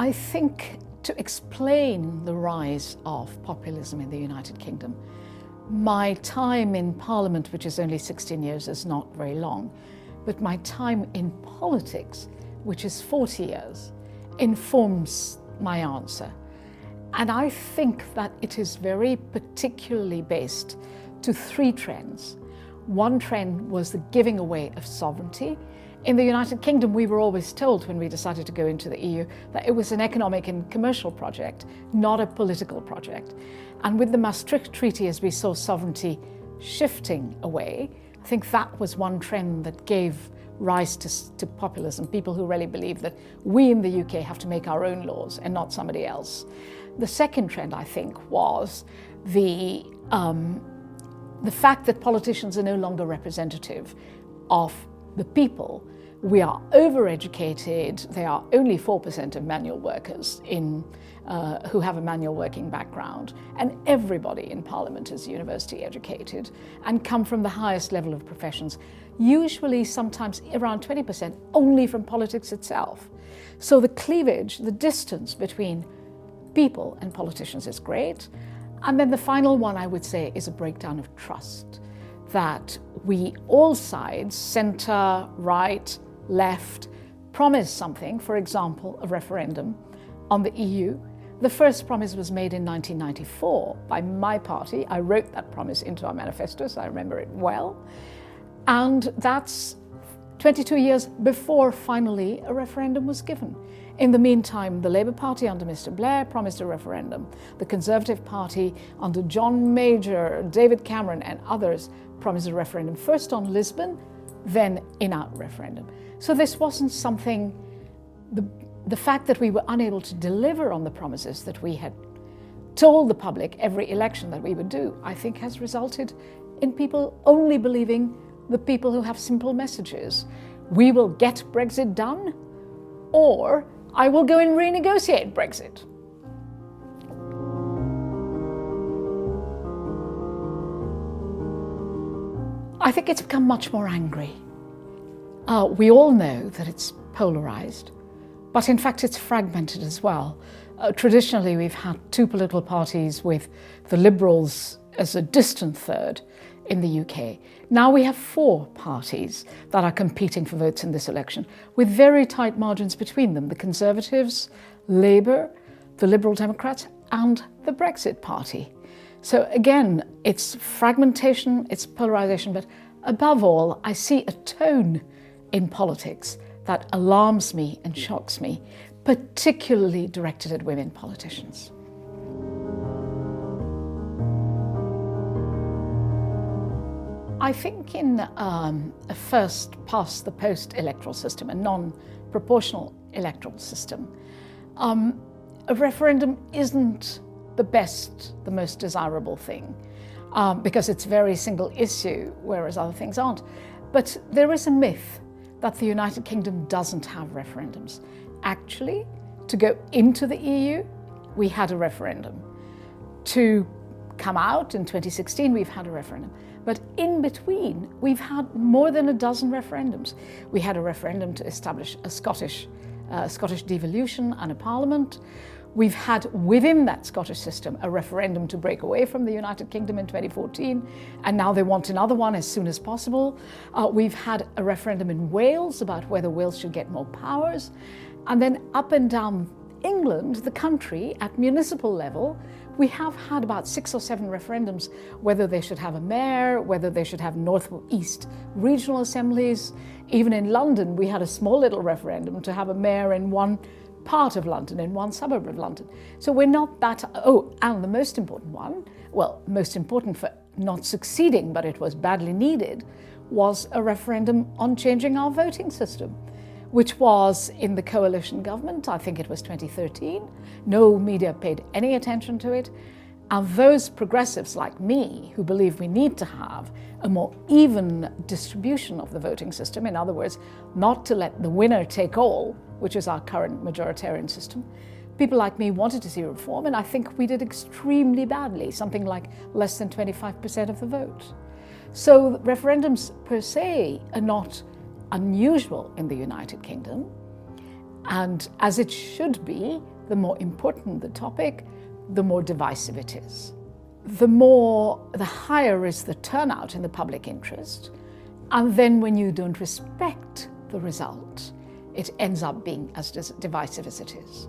I think to explain the rise of populism in the United Kingdom, my time in Parliament, which is only 16 years, is not very long, but my time in politics, which is 40 years, informs my answer. And I think that it is very particularly based to three trends. One trend was the giving away of sovereignty. In the United Kingdom, we were always told when we decided to go into the EU that it was an economic and commercial project, not a political project. And with the Maastricht Treaty, as we saw sovereignty shifting away, I think that was one trend that gave rise to populism, people who really believe that we in the UK have to make our own laws and not somebody else. The second trend, I think, was the fact that politicians are no longer representative of the people. We are overeducated. There are only 4% of manual workers who have a manual working background, and everybody in Parliament is university educated and come from the highest level of professions, usually sometimes around 20% only from politics itself. So the cleavage, the distance between people and politicians is great. And then the final one, I would say, is a breakdown of trust. That we, all sides, centre, right, left, promise something, for example, a referendum on the EU. The first promise was made in 1994 by my party. I wrote that promise into our manifesto, so I remember it well. And that's 22 years before finally a referendum was given. In the meantime, the Labour Party under Mr. Blair promised a referendum. The Conservative Party under John Major, David Cameron and others promised a referendum, first on Lisbon, then in-out referendum. So this wasn't something, the fact that we were unable to deliver on the promises that we had told the public every election that we would do, I think has resulted in people only believing the people who have simple messages. We will get Brexit done, or I will go and renegotiate Brexit. I think it's become much more angry. We all know that it's polarized, but in fact it's fragmented as well. Traditionally, we've had two political parties with the Liberals as a distant third in the UK. Now we have four parties that are competing for votes in this election with very tight margins between them: the Conservatives, Labour, the Liberal Democrats and the Brexit Party. So again, it's fragmentation, it's polarisation, but above all, I see a tone in politics that alarms me and shocks me, particularly directed at women politicians. I think in a first past the post electoral system, a non-proportional electoral system, a referendum isn't the best, the most desirable thing, because it's very single issue, whereas other things aren't. But there is a myth that the United Kingdom doesn't have referendums. Actually, to go into the EU, we had a referendum. To come out in 2016, we've had a referendum. But in between, we've had more than a dozen referendums. We had a referendum to establish a Scottish devolution and a parliament. We've had within that Scottish system a referendum to break away from the United Kingdom in 2014, and now they want another one as soon as possible. We've had a referendum in Wales about whether Wales should get more powers. And then up and down England, the country, at municipal level, we have had about 6 or 7 referendums, whether they should have a mayor, whether they should have north or east regional assemblies. Even in London, we had a small little referendum to have a mayor in one part of London, in one suburb of London. So we're not that, and the most important one, well, most important for not succeeding, but it was badly needed, was a referendum on changing our voting system, which was in the coalition government. I think it was 2013. No media paid any attention to it. And those progressives like me, who believe we need to have a more even distribution of the voting system, in other words, not to let the winner take all, which is our current majoritarian system, people like me wanted to see reform, and I think we did extremely badly, something like less than 25% of the vote. So referendums per se are not unusual in the United Kingdom, and as it should be, the more important the topic, the more divisive it is. The higher is the turnout in the public interest, and then when you don't respect the result, it ends up being as divisive as it is.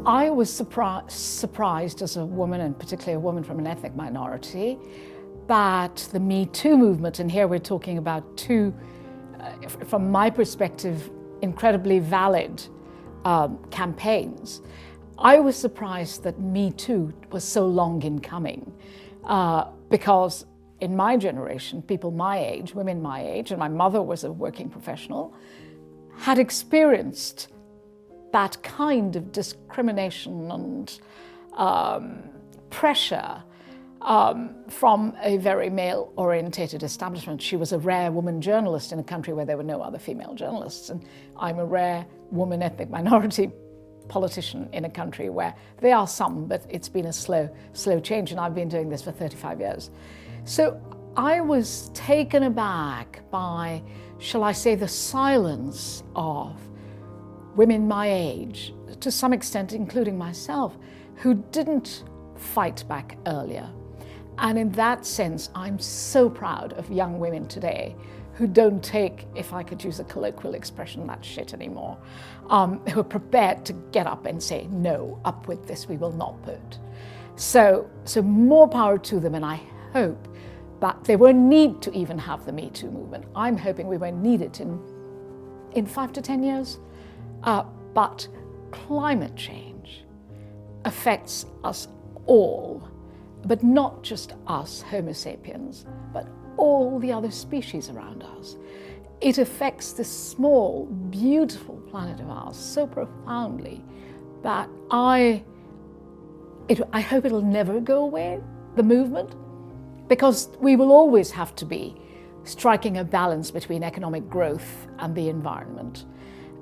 I was surprised as a woman, and particularly a woman from an ethnic minority, that the Me Too movement, and here we're talking about two, from my perspective, incredibly valid campaigns. I was surprised that Me Too was so long in coming, because in my generation, people my age, women my age, and my mother was a working professional, had experienced that kind of discrimination and pressure from a very male-orientated establishment. She was a rare woman journalist in a country where there were no other female journalists, and I'm a rare woman ethnic minority politician in a country where there are some, but it's been a slow change, and I've been doing this for 35 years. So I was taken aback by, shall I say, the silence of women my age, to some extent including myself, who didn't fight back earlier. And in that sense, I'm so proud of young women today who don't take, if I could use a colloquial expression, that shit anymore, who are prepared to get up and say, no, up with this, we will not put. So more power to them, and I hope that they won't need to even have the Me Too movement. I'm hoping we won't need it in 5 to 10 years. But climate change affects us all, but not just us, Homo sapiens, but all the other species around us. It affects this small, beautiful planet of ours so profoundly that I hope it'll never go away, the movement, because we will always have to be striking a balance between economic growth and the environment.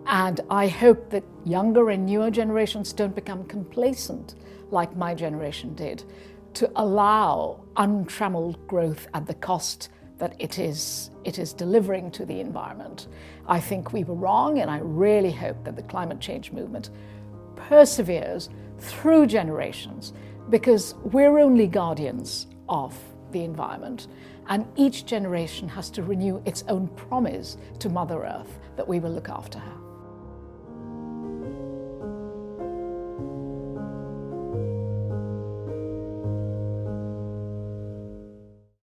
And I hope that younger and newer generations don't become complacent like my generation did, to allow untrammeled growth at the cost that it is delivering to the environment. I think we were wrong, and I really hope that the climate change movement perseveres through generations, because we're only guardians of the environment, and each generation has to renew its own promise to Mother Earth that we will look after her.